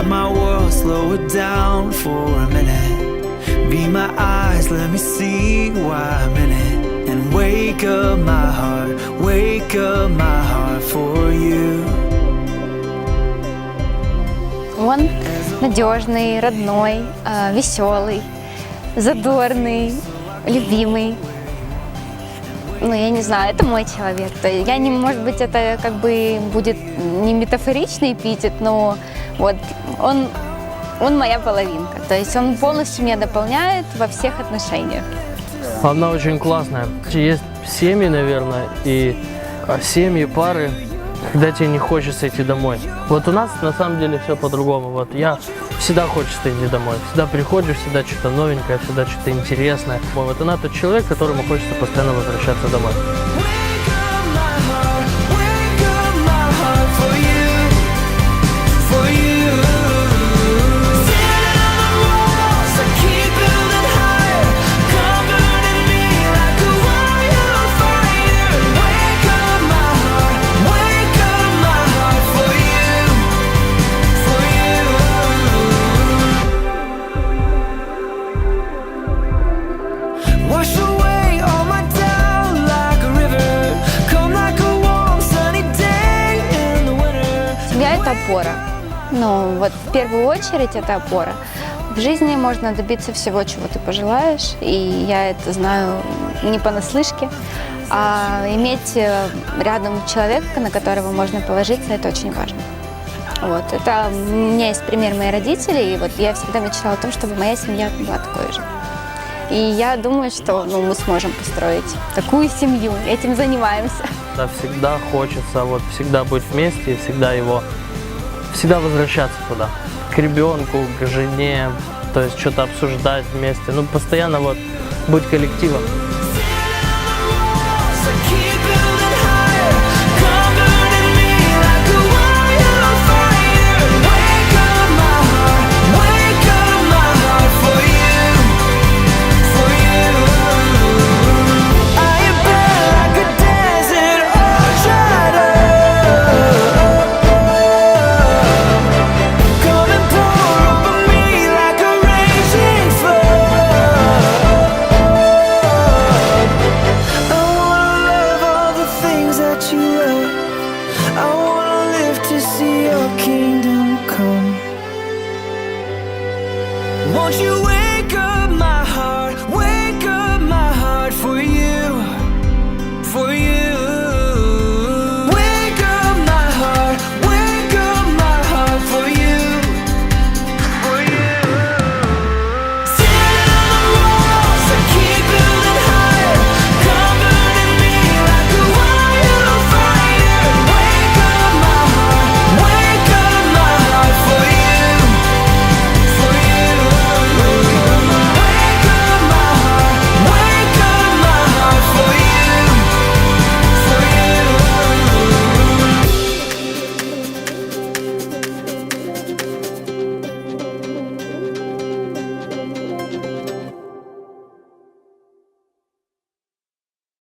Stop my world, slow it down for a minute. Be my eyes, let me see why I'm in it. And wake up my heart for you. Он надежный, родной, веселый, задорный, любимый. Ну, я не знаю, это мой человек. То есть может быть, это как бы будет не метафоричный эпитет, но вот он моя половинка. То есть он полностью меня дополняет во всех отношениях. Она очень классная. Есть семьи, наверное, и семьи, пары, когда тебе не хочется идти домой. Вот у нас на самом деле все по-другому. Вот всегда хочется идти домой. Всегда приходишь, всегда что-то новенькое, всегда что-то интересное. Вот она тот человек, которому хочется постоянно возвращаться домой. Это опора. Ну, вот в первую очередь это опора. В жизни можно добиться всего, чего ты пожелаешь, и я это знаю не понаслышке, а иметь рядом человека, на которого можно положиться, это очень важно. Вот. Это у меня есть пример моих родителей, и вот я всегда мечтала о том, чтобы моя семья была такой же. И я думаю, что мы сможем построить такую семью, этим занимаемся. Да, всегда хочется всегда быть вместе, всегда возвращаться туда, к ребенку, к жене, то есть что-то обсуждать вместе, постоянно быть коллективом.